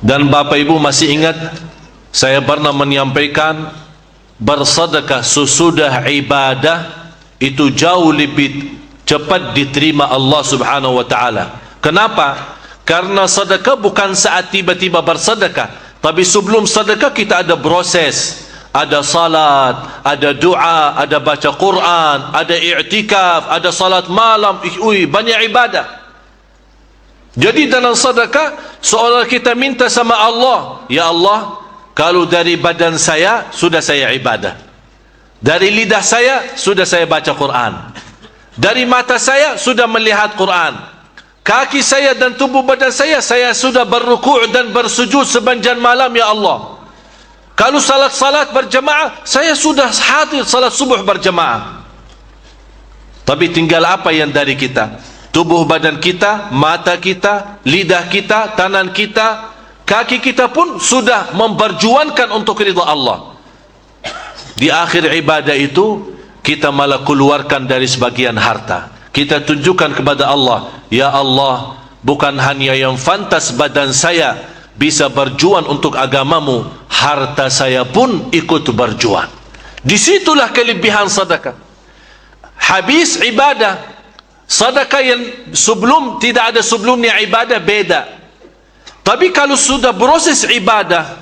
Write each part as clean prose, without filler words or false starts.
Dan Bapak Ibu masih ingat saya pernah menyampaikan bersedekah sesudah ibadah itu jauh lebih cepat diterima Allah Subhanahu wa taala. Kenapa? Karena sedekah bukan saat tiba-tiba bersedekah, tapi sebelum sedekah kita ada proses, ada salat, ada doa, ada baca Quran, ada i'tikaf, ada salat malam, banyak ibadah. Jadi dalam sedekah seolah kita minta sama Allah, ya Allah, kalau dari badan saya sudah saya ibadah, dari lidah saya sudah saya baca Quran, dari mata saya sudah melihat Quran, kaki saya dan tubuh badan saya sudah berrukuk dan bersujud sepanjang malam, ya Allah. Kalau salat berjamaah, saya sudah hadir salat subuh berjamaah. Tapi tinggal apa yang dari kita? Tubuh badan kita, mata kita, lidah kita, tangan kita, kaki kita pun sudah memperjuangkan untuk ridha Allah. Di akhir ibadah itu kita malah keluarkan dari sebagian harta. Kita tunjukkan kepada Allah, ya Allah, bukan hanya yang fantas badan saya bisa berjuang untuk agamamu, harta saya pun ikut berjuang. Disitulah kelebihan sedekah. Habis ibadah, sedekah yang sebelum tidak ada sebelumnya ibadah beda. Tapi kalau sudah proses ibadah,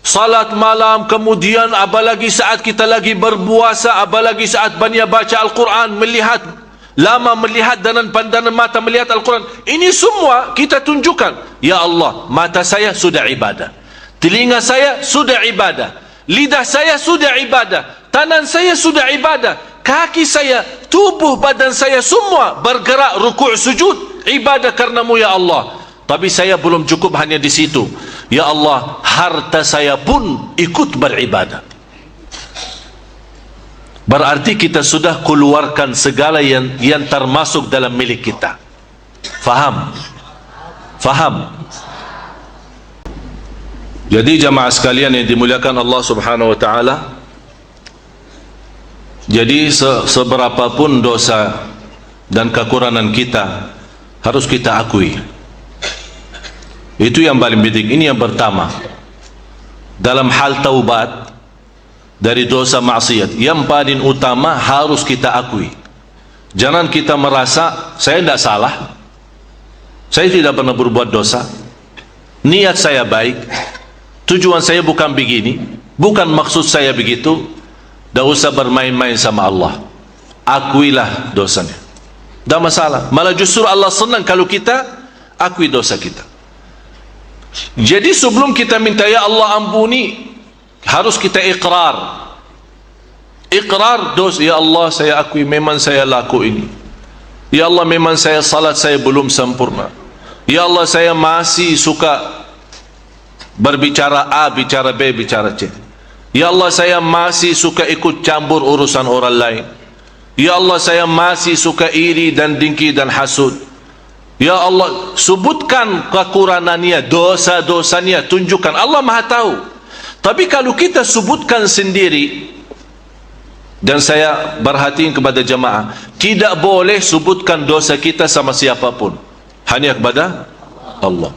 salat malam, kemudian apalagi saat kita lagi berpuasa, apalagi saat banyak baca Al-Quran, lama melihat dengan pandangan mata melihat Al-Quran, ini semua kita tunjukkan, ya Allah, mata saya sudah ibadah, telinga saya sudah ibadah, lidah saya sudah ibadah, tangan saya sudah ibadah, kaki saya, tubuh badan saya semua bergerak rukuk sujud ibadah karenamu, ya Allah. Tapi saya belum cukup hanya di situ, ya Allah, harta saya pun ikut beribadah. Berarti kita sudah keluarkan segala yang termasuk dalam milik kita. Faham? Faham? Jadi jamaah sekalian yang dimuliakan Allah Subhanahu wa taala, jadi seberapapun dosa dan kekurangan kita harus kita akui. Itu yang paling penting. Ini yang pertama. Dalam hal taubat dari dosa maksiat, yang paling utama harus kita akui. Jangan kita merasa saya tidak salah, saya tidak pernah berbuat dosa, niat saya baik, tujuan saya bukan begini, bukan maksud saya begitu. Tidak usah bermain-main sama Allah. Akuilah dosanya, tidak masalah. Malah justru Allah senang kalau kita akui dosa kita. Jadi sebelum kita minta ya Allah ampuni, harus kita iqrar. Iqrar dosa, ya Allah saya akui memang saya laku ini, ya Allah memang saya salat saya belum sempurna, ya Allah saya masih suka berbicara A, bicara B, bicara C, ya Allah saya masih suka ikut campur urusan orang lain, ya Allah saya masih suka iri dan dengki dan hasud, ya Allah. Sebutkan kekurangannya, dosa-dosanya, tunjukkan. Allah Maha tahu. Tapi kalau kita sebutkan sendiri, dan saya berhatiin kepada jemaah, tidak boleh sebutkan dosa kita sama siapapun, hanya kepada Allah.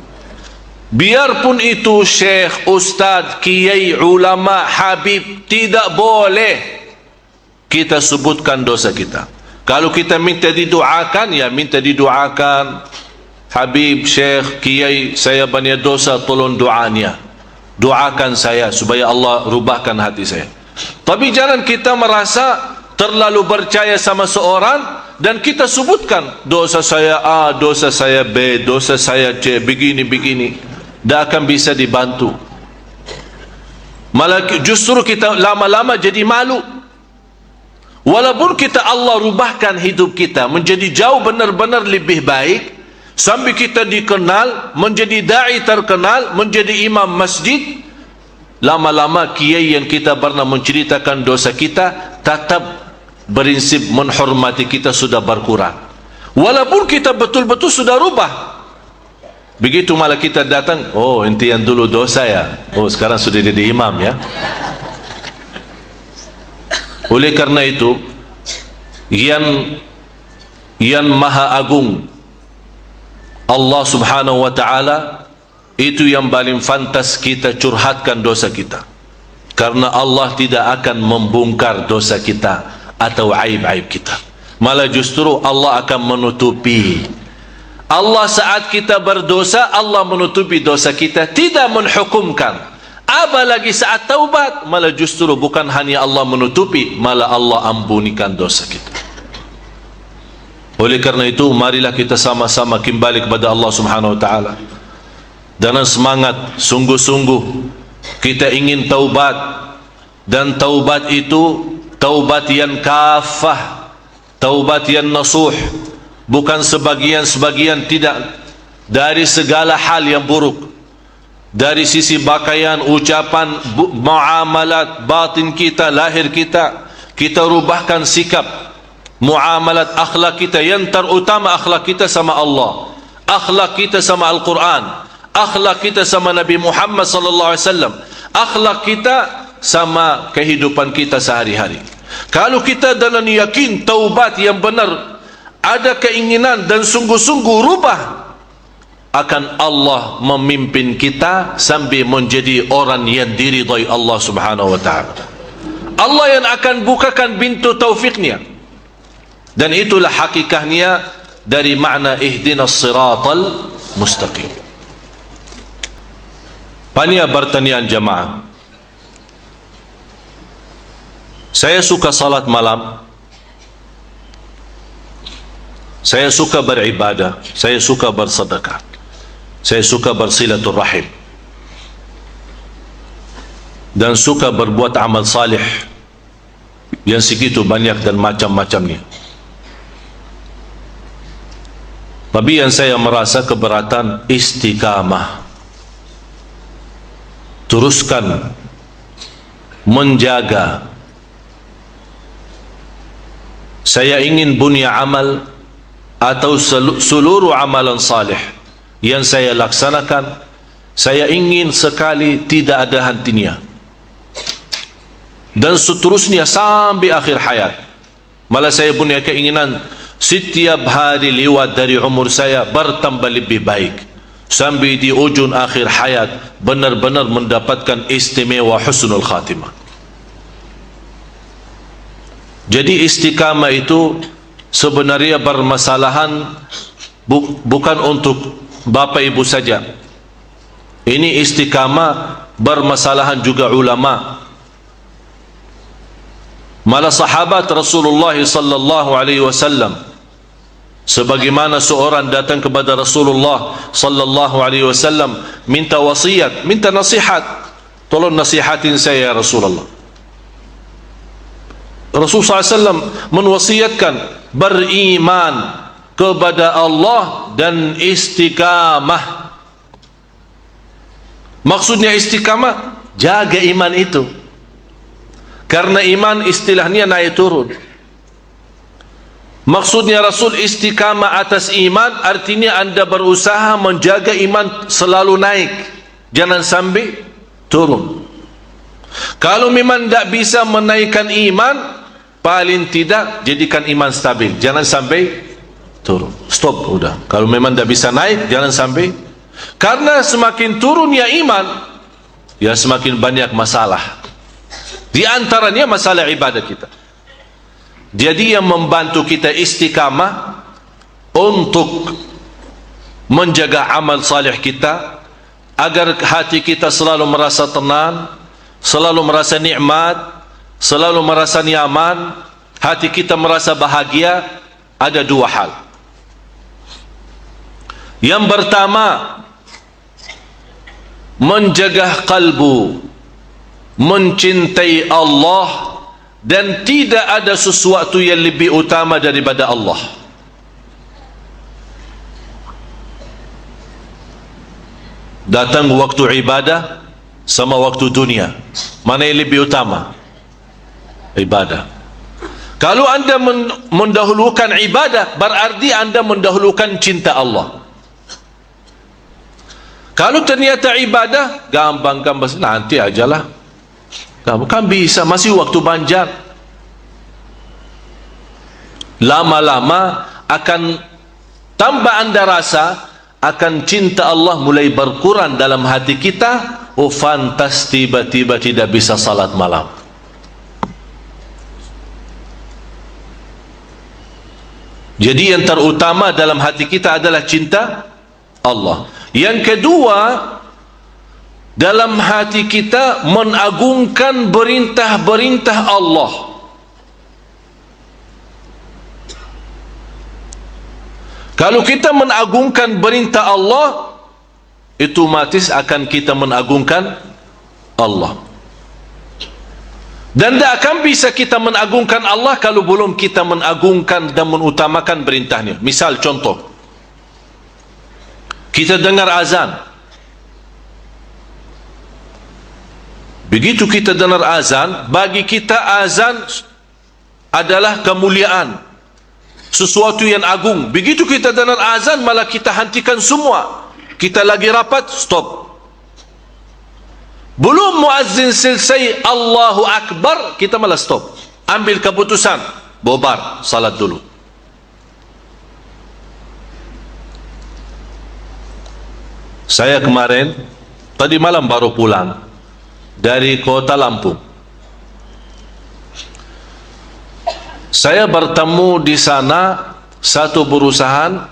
Biarpun itu syekh, ustaz, kiai, ulama, habib, tidak boleh kita sebutkan dosa kita. Kalau kita minta didoakan, ya minta didoakan. Habib, syekh, kiai, saya banyak dosa, tolong doanya, doakan saya supaya Allah rubahkan hati saya. Tapi jangan kita merasa terlalu percaya sama seorang dan kita sebutkan dosa saya A, dosa saya B, dosa saya C, begini-begini. Tidak akan bisa dibantu. Malah justru kita lama-lama jadi malu. Walaupun kita Allah rubahkan hidup kita menjadi jauh benar-benar lebih baik, sampai kita dikenal, menjadi da'i terkenal, menjadi imam masjid, lama-lama kiai yang kita pernah menceritakan dosa kita tetap prinsip menghormati kita sudah berkurang, walaupun kita betul-betul sudah rubah. Begitu malah kita datang, oh ente yang dulu dosa ya, oh sekarang sudah jadi imam ya. Oleh karena itu, yang maha agung Allah Subhanahu wa ta'ala itu yang paling fantas kita curhatkan dosa kita, karena Allah tidak akan membongkar dosa kita atau aib-aib kita, malah justru Allah akan menutupi. Allah saat kita berdosa, Allah menutupi dosa kita, tidak menghukumkan. Apalagi saat taubat, malah justru bukan hanya Allah menutupi, malah Allah ampunikan dosa kita. Oleh karena itu, marilah kita sama-sama kembali kepada Allah Subhanahu wa taala dengan semangat sungguh-sungguh. Kita ingin taubat, dan taubat itu taubat yang kafah, taubat yang nasuh, bukan sebagian-sebagian, tidak, dari segala hal yang buruk, dari sisi pakaian, ucapan, muamalat, batin kita, lahir kita, kita rubahkan sikap, muamalat, akhlak kita, yang terutama akhlak kita sama Allah, akhlak kita sama Al-Quran, akhlak kita sama Nabi Muhammad sallallahu alaihi wasallam, akhlak kita sama kehidupan kita sehari-hari. Kalau kita dalam yakin taubat yang benar, ada keinginan dan sungguh-sungguh rubah, akan Allah memimpin kita sambil menjadi orang yang diridai Allah Subhanahu wa taala. Allah yang akan bukakan pintu taufiknya, dan itulah hakikatnya dari makna ihdinas siratal mustaqim. Panitia pertanian jamaah, saya suka salat malam, saya suka beribadah, saya suka bersedekah, saya suka bersilaturahim, dan suka berbuat amal salih yang segitu banyak dan macam-macamnya. Tapi yang saya merasa keberatan istiqamah. Teruskan menjaga. Saya ingin bunya amal atau seluruh amalan salih yang saya laksanakan, saya ingin sekali tidak ada hentinya, dan seterusnya sampai akhir hayat. Malah saya punya keinginan setiap hari lewat dari umur saya bertambah lebih baik, sampai di ujung akhir hayat benar-benar mendapatkan istimewa husnul khatimah. Jadi istiqamah itu sebenarnya bermasalahan bukan untuk bapa ibu saja. Ini istiqamah bermasalahan juga ulama. Malah sahabat Rasulullah sallallahu alaihi wasallam, sebagaimana seorang datang kepada Rasulullah sallallahu alaihi wasallam minta wasiat, minta nasihat, tolong nasihatin saya ya Rasulullah. Rasulullah SAW menwasiatkan beriman kepada Allah dan istiqamah. Maksudnya istiqamah, jaga iman itu, karena iman istilahnya naik turun. Maksudnya Rasul istiqamah atas iman, artinya anda berusaha menjaga iman selalu naik, jangan sampai turun. Kalau memang tidak bisa menaikkan iman, paling tidak jadikan iman stabil, jangan sampai turun. Stop, udah. Kalau memang tidak bisa naik, jangan sampai. Karena semakin turunnya iman, ya semakin banyak masalah. Di antaranya masalah ibadah kita. Jadi yang membantu kita istiqamah untuk menjaga amal salih kita, agar hati kita selalu merasa tenang, selalu merasa nikmat, selalu merasa nyaman, hati kita merasa bahagia, ada dua hal. Yang pertama, menjaga kalbu, mencintai Allah, dan tidak ada sesuatu yang lebih utama daripada Allah. Datang waktu ibadah sama waktu dunia, mana yang lebih utama? Ibadah. Kalau anda mendahulukan ibadah, berarti anda mendahulukan cinta Allah. Kalau ternyata ibadah gampang-gampang, nanti ajalah, kan bisa, masih waktu panjang. Lama-lama akan tambah anda rasa akan cinta Allah mulai berkurang dalam hati kita. Oh fantas, tiba-tiba tidak bisa salat malam. Jadi yang terutama dalam hati kita adalah cinta Allah. Yang kedua, dalam hati kita mengagungkan perintah-perintah Allah. Kalau kita mengagungkan perintah Allah, itu otomatis akan kita mengagungkan Allah. Dan tidak akan bisa kita mengagungkan Allah kalau belum kita mengagungkan dan mengutamakan perintahnya. Misal contoh, kita dengar azan. Begitu kita dengar azan, bagi kita azan adalah kemuliaan, sesuatu yang agung. Begitu kita dengar azan, malah kita hentikan semua. Kita lagi rapat, stop. Belum muazzin selesai Allahu Akbar, kita malah stop. Ambil keputusan, bubar, salat dulu. Saya kemarin, tadi malam baru pulang dari kota Lampung. Saya bertemu di sana satu perusahaan,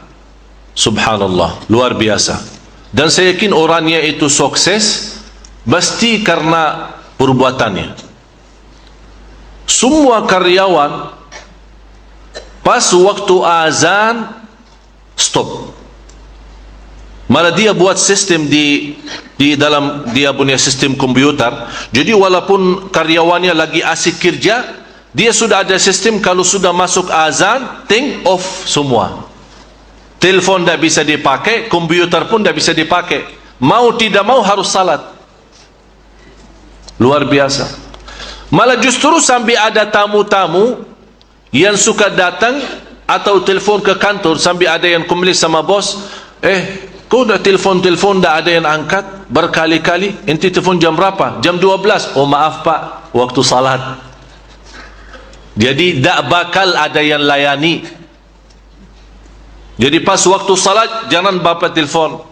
subhanallah, luar biasa. Dan saya yakin orangnya itu sukses pasti karena perbuatannya. Semua karyawan pas waktu azan stop. Malah dia buat sistem di dalam dia punya sistem komputer. Jadi walaupun karyawannya lagi asik kerja, dia sudah ada sistem kalau sudah masuk azan, turn off semua. Telepon tidak bisa dipakai, komputer pun tidak bisa dipakai. Mau tidak mau harus salat. Luar biasa. Malah justru sampai ada tamu-tamu yang suka datang atau telepon ke kantor, sampai ada yang komplain sama bos, kau dah telepon-telepon dah ada yang angkat berkali-kali, enti telepon jam berapa? Jam 12. Oh maaf pak, waktu salat. Jadi tak bakal ada yang layani. Jadi pas waktu salat, jangan bapak telepon,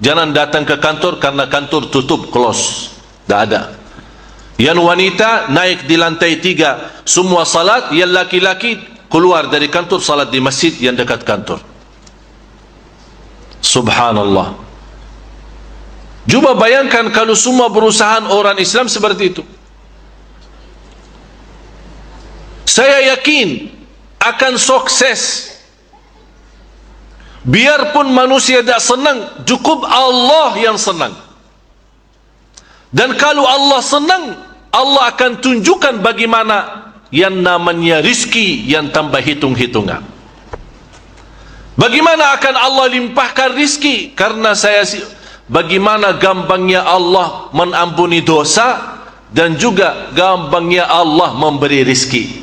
jangan datang ke kantor karena kantor tutup, close, tak ada. Yang wanita naik di lantai 3, semua salat. Yang laki-laki keluar dari kantor, salat di masjid yang dekat kantor. Subhanallah. Cuba bayangkan kalau semua perusahaan orang Islam seperti itu. Saya yakin akan sukses. Biarpun manusia tidak senang, cukup Allah yang senang. Dan kalau Allah senang, Allah akan tunjukkan bagaimana yang namanya rizki yang tanpa hitung-hitungan. Bagaimana akan Allah limpahkan rizki? Karena bagaimana gampangnya Allah mengampuni dosa, dan juga gampangnya Allah memberi rizki.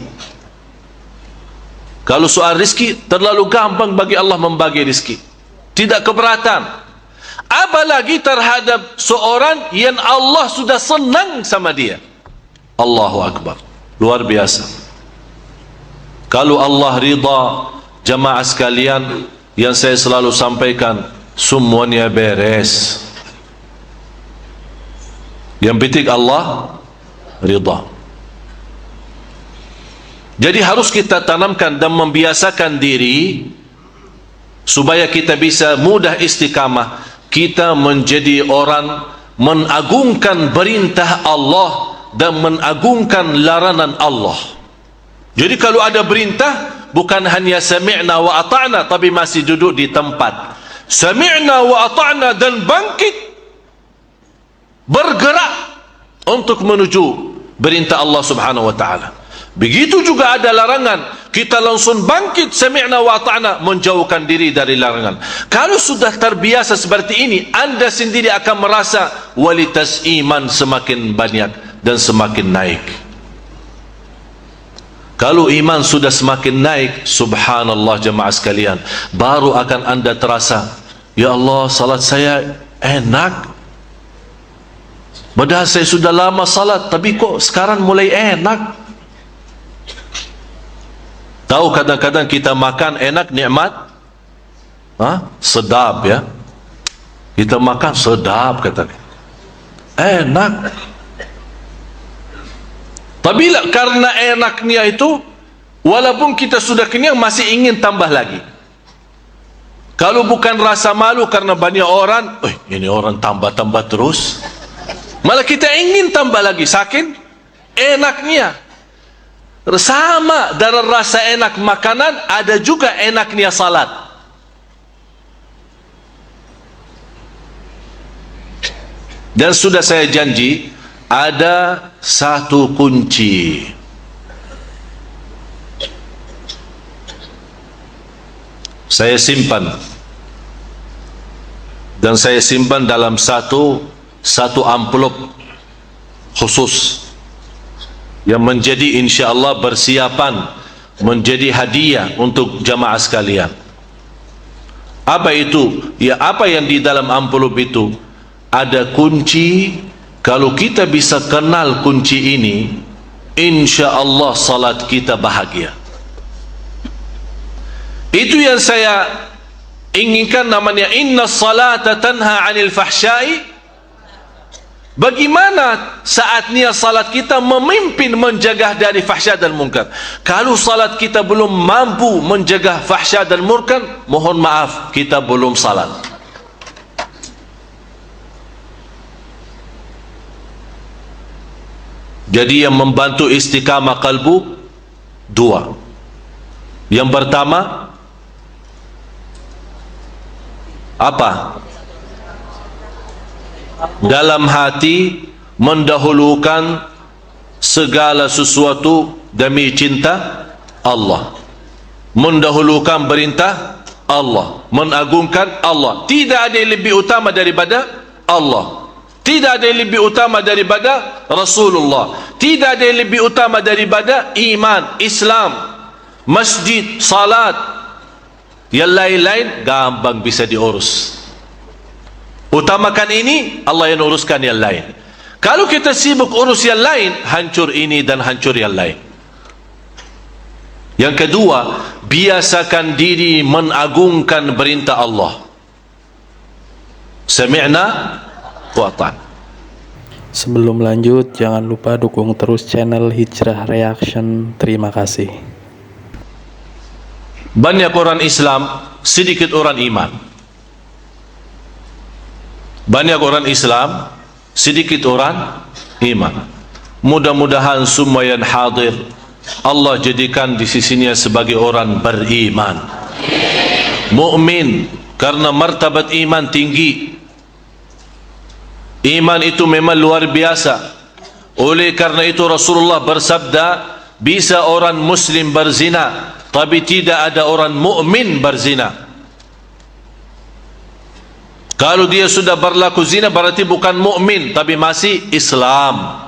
Kalau soal rizki, terlalu gampang bagi Allah membagi rizki, tidak keberatan. Apalagi terhadap seorang yang Allah sudah senang sama dia. Allahu Akbar, luar biasa. Kalau Allah ridha, jamaah sekalian, yang saya selalu sampaikan, semuanya beres. Yang penting Allah ridha. Jadi harus kita tanamkan dan membiasakan diri supaya kita bisa mudah istiqamah. Kita menjadi orang mengagungkan perintah Allah dan mengagungkan larangan Allah. Jadi kalau ada perintah, bukan hanya sami'na wa ata'na, tapi masih duduk di tempat. Sami'na wa ata'na, dan bangkit, bergerak untuk menuju perintah Allah subhanahu wa ta'ala. Begitu juga ada larangan, kita langsung bangkit, sami'na wa ata'na, menjauhkan diri dari larangan. Kalau sudah terbiasa seperti ini, anda sendiri akan merasa kualitas iman semakin banyak dan semakin naik. Kalau iman sudah semakin naik, subhanallah jemaah sekalian, baru akan anda terasa, ya Allah, salat saya enak. Padahal saya sudah lama salat, tapi kok sekarang mulai enak. Tahu kadang-kadang kita makan enak, nikmat, sedap ya, Kita makan sedap katanya, enak. Tapi karena enaknya itu, walaupun kita sudah kenyang masih ingin tambah lagi. Kalau bukan rasa malu karena banyak orang, ini orang tambah-tambah terus, malah kita ingin tambah lagi, saking enaknya. Sama dari rasa enak makanan, ada juga enaknya salat. Dan sudah saya janji, ada satu kunci. Saya simpan, dan saya simpan dalam satu amplop khusus yang menjadi insyaallah bersiapan menjadi hadiah untuk jamaah sekalian. Apa itu? Ya, apa yang di dalam amplop itu? Ada kunci. Kalau kita bisa kenal kunci ini, insyaallah salat kita bahagia. Itu yang saya inginkan, namanya inna salata tanha 'anil fahsya'i. Bagaimana saatnya salat kita memimpin menjaga dari fahsya dan munkar. Kalau salat kita belum mampu menjaga fahsya dan munkar, mohon maaf, kita belum salat. Jadi yang membantu istiqamah kalbu dua. Yang pertama apa? Dalam hati mendahulukan segala sesuatu demi cinta Allah, mendahulukan perintah Allah, mengagungkan Allah. Tidak ada yang lebih utama daripada Allah, tidak ada yang lebih utama daripada Rasulullah, tidak ada yang lebih utama daripada iman, Islam, masjid, salat. Yang lain-lain gampang bisa diurus. Utamakan ini, Allah yang uruskan yang lain. Kalau kita sibuk urus yang lain, hancur ini dan hancur yang lain. Yang kedua, biasakan diri mengagungkan perintah Allah. Sami'na wa ata'na. Sebelum lanjut, jangan lupa dukung terus channel Hijrah Reaction. Terima kasih. Banyak orang Islam, sedikit orang iman. Banyak orang Islam, sedikit orang iman. Mudah-mudahan semua yang hadir Allah jadikan di sisinya sebagai orang beriman, mukmin, karena martabat iman tinggi. Iman itu memang luar biasa. Oleh karena itu Rasulullah bersabda, bisa orang muslim berzina, tapi tidak ada orang mukmin berzina. Kalau dia sudah berlaku zina, berarti bukan mukmin, tapi masih Islam.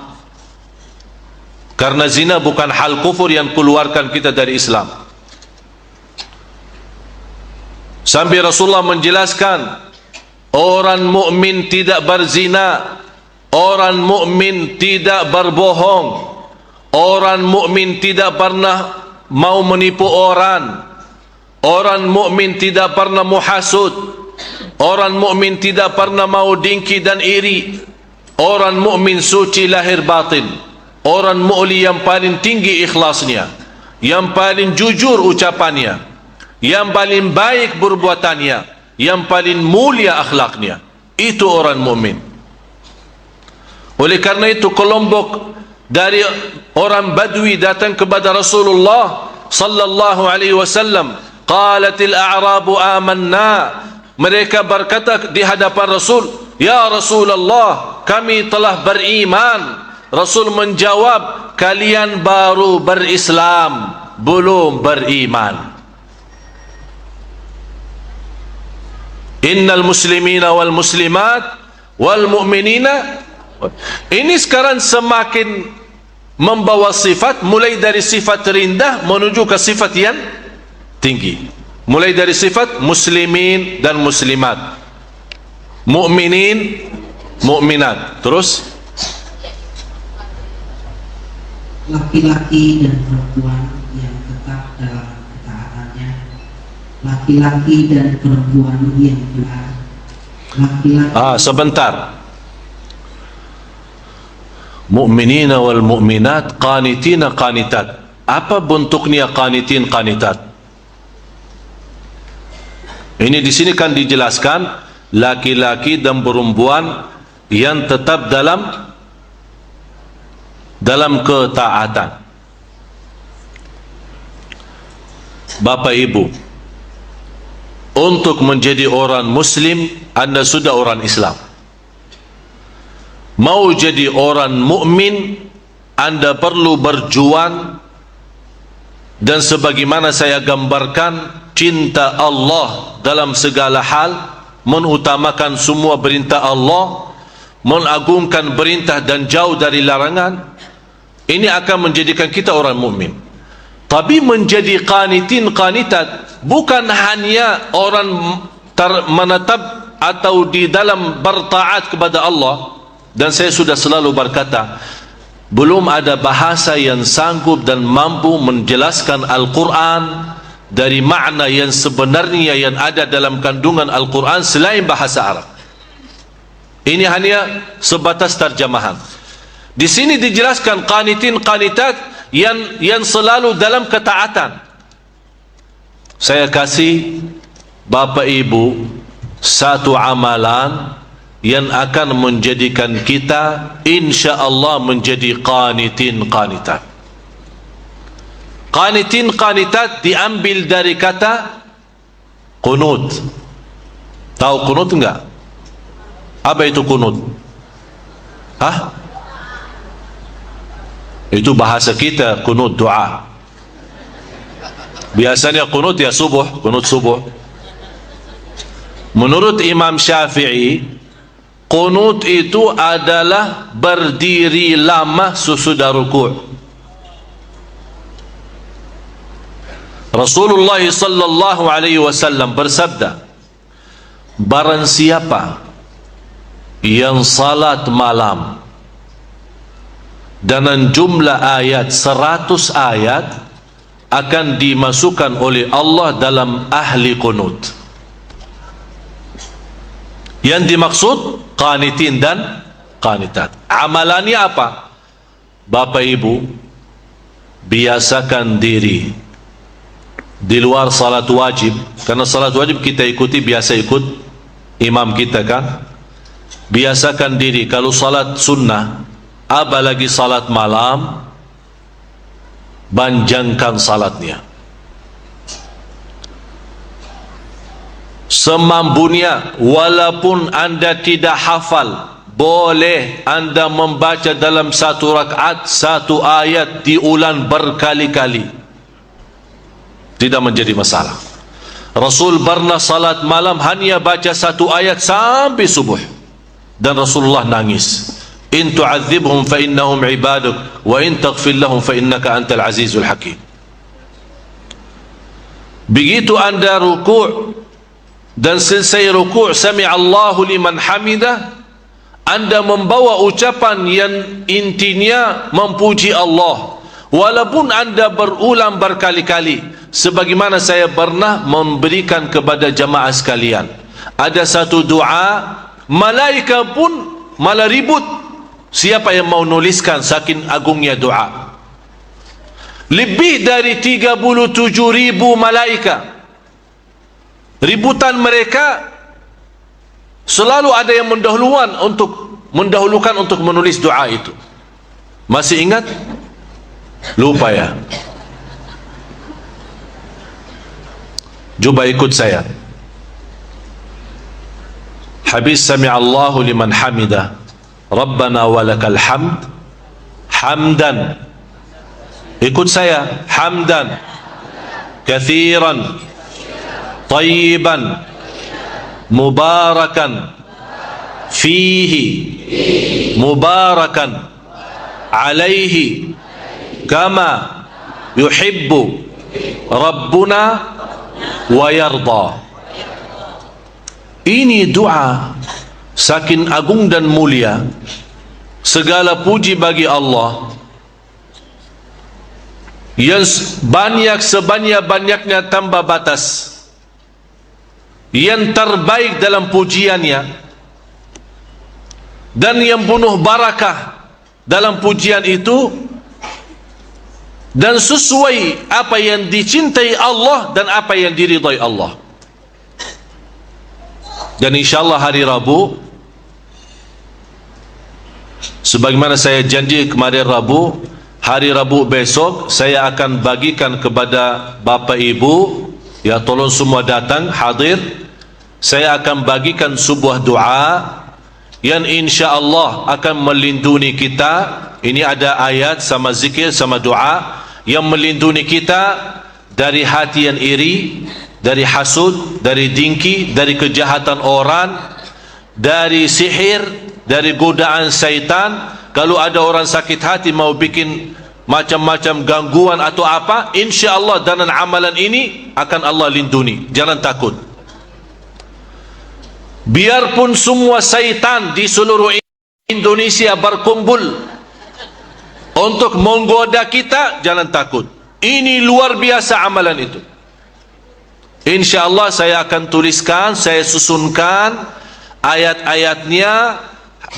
Karena zina bukan hal kufur yang keluarkan kita dari Islam. Sampai Rasulullah menjelaskan, orang mukmin tidak berzina, orang mukmin tidak berbohong, orang mukmin tidak pernah mau menipu orang, orang mukmin tidak pernah muhasud, orang mukmin tidak pernah mau dengki dan iri, orang mukmin suci lahir batin, orang mukmin yang paling tinggi ikhlasnya, yang paling jujur ucapannya, yang paling baik perbuatannya, yang paling mulia akhlaknya. Itu orang mukmin. Oleh karena itu kelompok dari orang Badui datang kepada Rasulullah sallallahu alaihi wasallam. Qalatil a'rabu amanna. Mereka berkata di hadapan Rasul, ya Rasulullah, kami telah beriman. Rasul menjawab, kalian baru berislam, belum beriman. Innal muslimina wal muslimat wal mu'minina. Ini sekarang semakin membawa sifat, mulai dari sifat rendah menuju ke sifat yang tinggi. Mulai dari sifat muslimin dan muslimat, mukminin, mukminat, terus laki-laki dan perempuan yang tetap dalam ketaatannya, laki-laki dan perempuan yang benar. laki-laki Sebentar. Mu'minina wal mu'minat qanitina qanitat. Apa bentuknya qanitin qanitat? Ini di sini kan dijelaskan laki-laki dan perempuan yang tetap dalam ketaatan. Bapak Ibu, untuk menjadi orang Muslim, Anda sudah orang Islam. Mau jadi orang mukmin, Anda perlu berjuang, dan sebagaimana saya gambarkan, cinta Allah dalam segala hal, mengutamakan semua perintah Allah, mengagungkan perintah dan jauh dari larangan. Ini akan menjadikan kita orang mukmin. Tapi menjadi qanitin qanitat bukan hanya orang menetap atau di dalam bertaat kepada Allah. Dan saya sudah selalu berkata, belum ada bahasa yang sanggup dan mampu menjelaskan Al-Quran dari makna yang sebenarnya yang ada dalam kandungan Al-Quran selain bahasa Arab. Ini hanya sebatas terjemahan. Di sini dijelaskan qanitin qanitat yang selalu dalam ketaatan. Saya kasih Bapak Ibu satu amalan yang akan menjadikan kita insya-Allah menjadi qanitin qanitat. Qanitin qanitat diambil dari kata qunut. Tahu qunut enggak? Apa itu qunut? Itu bahasa kita, qunut doa. Biasanya qunut ya subuh, qunut subuh. Menurut Imam Syafi'i, qunut itu adalah berdiri lama sesudah rukuk. Rasulullah sallallahu alaihi wasallam bersabda, barang siapa yang salat malam dengan jumlah ayat 100 ayat akan dimasukkan oleh Allah dalam ahli qunut. Yang dimaksud qanitin dan qanitat. Amalannya apa? Bapak Ibu, biasakan diri di luar salat wajib, karena salat wajib kita ikuti, biasa ikut imam kita kan. Biasakan diri kalau salat sunnah, apalagi salat malam, panjangkan salatnya semampunya. Walaupun Anda tidak hafal, boleh Anda membaca dalam satu rakaat satu ayat diulang berkali-kali, tidak menjadi masalah. Rasul pernah salat malam hanya baca satu ayat sampai subuh, dan Rasulullah nangis. In tu'adzibhum fa innahum ibaduk wa in taghfir lahum fa innaka antal azizul hakim. Begitu Anda rukuk dan selesai rukuk sami'allahu liman hamidah, Anda membawa ucapan yang intinya memuji Allah, walaupun Anda berulang berkali-kali. Sebagaimana saya pernah memberikan kepada jamaah sekalian, ada satu doa, malaikat pun malah ribut siapa yang mau nuliskan saking agungnya doa. Lebih dari 37.000 malaikat, ributan mereka, selalu ada yang mendahulukan untuk menulis doa itu. Masih ingat? Lupa ya? Coba ikut saya. Habis sami'allahu liman hamidah, Rabbana walakal hamd, hamdan. Ikut saya, hamdan kathiran tayyiban mubarakan fihi mubarakan alaihi kama yuhibbu Rabbuna wa yarda. Ini doa saking agung dan mulia. Segala puji bagi Allah yang banyak sebanyak-banyaknya tanpa batas. Yang terbaik dalam pujiannya dan yang penuh barakah dalam pujian itu, dan sesuai apa yang dicintai Allah dan apa yang diridai Allah. Dan insyaAllah hari Rabu, sebagaimana saya janji kemarin Rabu, hari Rabu besok saya akan bagikan kepada Bapak Ibu, ya tolong semua datang hadir. Saya akan bagikan sebuah doa yang insya-Allah akan melindungi kita. Ini ada ayat sama zikir sama doa yang melindungi kita dari hati yang iri, dari hasud, dari dengki, dari kejahatan orang, dari sihir, dari godaan syaitan. Kalau ada orang sakit hati mau bikin macam-macam gangguan atau apa, insya-Allah dengan amalan ini akan Allah lindungi. Jangan takut. Biarpun semua syaitan di seluruh Indonesia berkumpul untuk menggoda kita, jangan takut. Ini luar biasa amalan itu. InsyaAllah saya akan tuliskan, saya susunkan ayat-ayatnya,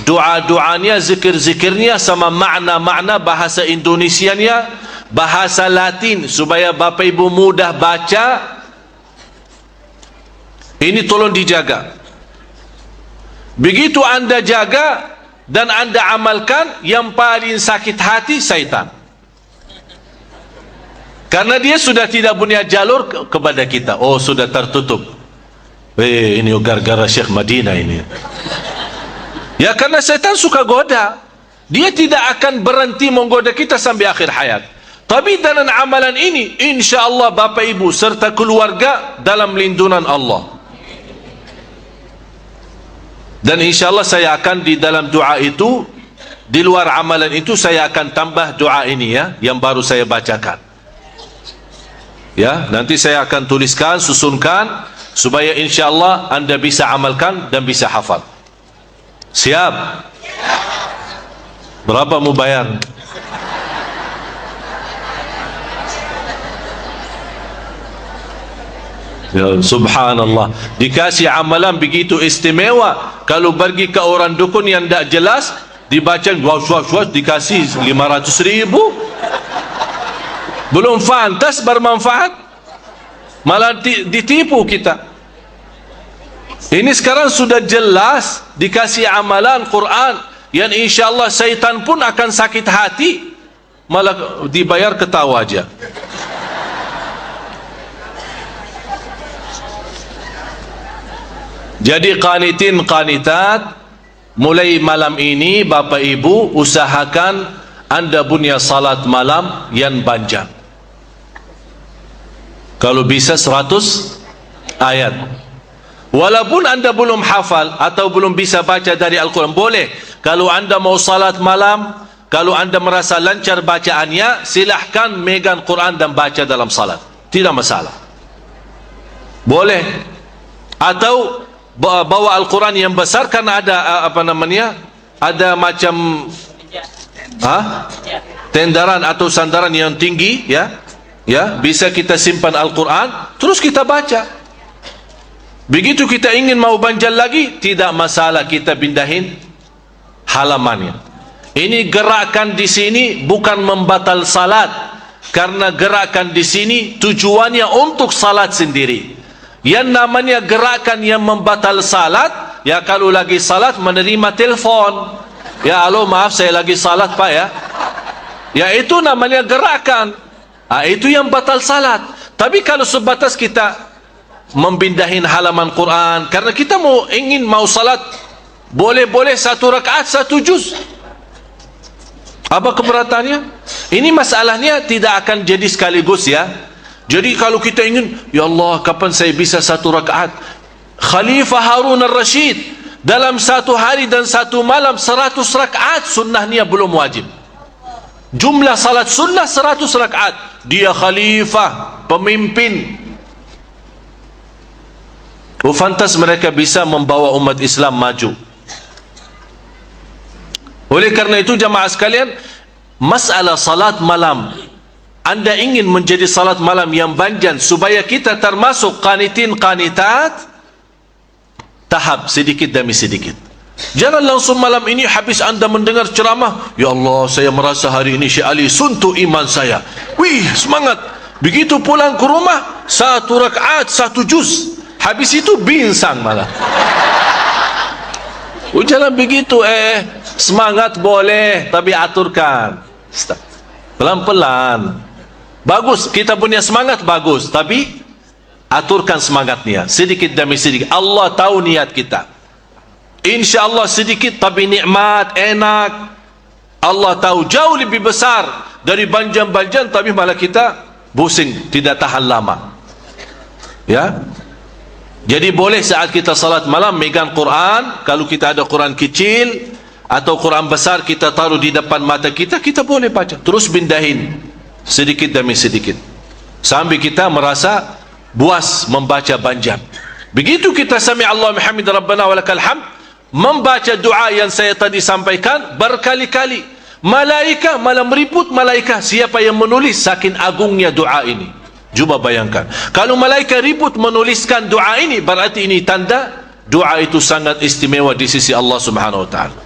doa-doanya, zikir-zikirnya, sama makna-makna bahasa Indonesianya, bahasa Latin, supaya Bapak Ibu mudah baca. Ini tolong dijaga. Begitu anda jaga dan anda amalkan, yang paling sakit hati syaitan, karena dia sudah tidak punya jalur kepada kita. Oh, sudah tertutup. Ini gara-gara Syekh Madinah ini. Ya, karena syaitan suka goda. Dia tidak akan berhenti menggoda kita sampai akhir hayat. Tapi dengan amalan ini, insya-Allah Bapak Ibu serta keluarga dalam lindungan Allah. Dan insyaAllah saya akan di dalam doa itu, di luar amalan itu, saya akan tambah doa ini, ya, yang baru saya bacakan. Ya, nanti saya akan tuliskan, susunkan, supaya insyaAllah anda bisa amalkan dan bisa hafal. Siap? Berapa mau bayar? Ya, subhanallah, dikasih amalan begitu istimewa. Kalau pergi ke orang dukun yang tidak jelas, dibaca was-was, dikasih 500.000. Belum fantas bermanfaat, malah ditipu kita. Ini sekarang sudah jelas dikasih amalan Quran yang insyaAllah syaitan pun akan sakit hati, malah dibayar ketawa aja. Jadi qanitin qanitat, mulai malam ini Bapak Ibu usahakan anda punya salat malam yang panjang. Kalau bisa 100 ayat. Walaupun anda belum hafal atau belum bisa baca dari Al-Quran, boleh. Kalau anda mau salat malam, kalau anda merasa lancar bacaannya, silahkan megang Quran dan baca dalam salat, tidak masalah, boleh. Atau bawa Al-Quran yang besar, karena ada apa namanya, ada macam tendaran atau sandaran yang tinggi, ya, ya, bisa kita simpan Al-Quran terus kita baca. Begitu kita ingin mau banjal lagi, tidak masalah, kita pindahin halamannya. Ini gerakan di sini bukan membatal salat, karena gerakan di sini tujuannya untuk salat sendiri. Yang namanya gerakan yang membatal salat, ya kalau lagi salat menerima telefon, ya halo maaf saya lagi salat pak, ya itu namanya gerakan. Itu yang batal salat. Tapi kalau sebatas kita membindahin halaman Quran karena kita ingin mau salat, boleh-boleh 1 rakaat 1 juz. Apa keberatannya? Ini masalahnya tidak akan jadi sekaligus, ya. Jadi kalau kita ingin, ya Allah kapan saya bisa 1 rakaat? Khalifah Harun al-Rashid dalam 1 hari dan 1 malam 100 rakaat sunnahnya belum wajib. Jumlah salat sunnah 100 rakaat. Dia khalifah, pemimpin. Fantas mereka bisa membawa umat Islam maju. Oleh karena itu jamaah sekalian, masalah salat malam, anda ingin menjadi salat malam yang panjang supaya kita termasuk qanitin qanitat, tahap sedikit demi sedikit. Jangan langsung malam ini habis anda mendengar ceramah, ya Allah, saya merasa hari ini Syekh Ali suntuk iman saya. Wih, semangat. Begitu pulang ke rumah, 1 rakaat 1 juz, habis itu binsang malah. Jangan begitu. Semangat boleh, tapi aturkan pelan-pelan. Bagus, kita punya semangat bagus, tapi aturkan semangatnya sedikit demi sedikit. Allah tahu niat kita. InsyaAllah sedikit tapi nikmat, enak. Allah tahu jauh lebih besar dari banjan-banjan, tapi malah kita pusing, tidak tahan lama. Ya. Jadi boleh saat kita salat malam megang Quran. Kalau kita ada Quran kecil atau Quran besar kita taruh di depan mata kita, kita boleh baca. Terus pindahin sedikit demi sedikit sampai kita merasa puas membaca banjan. Begitu kita sami Allah hamid rabbana walakal hamd, membaca doa yang saya tadi sampaikan berkali-kali, malaika malah meriput malaika siapa yang menulis, saking agungnya doa ini. Cuba bayangkan, kalau malaika ribut menuliskan doa ini, berarti ini tanda doa itu sangat istimewa di sisi Allah Subhanahu wa taala.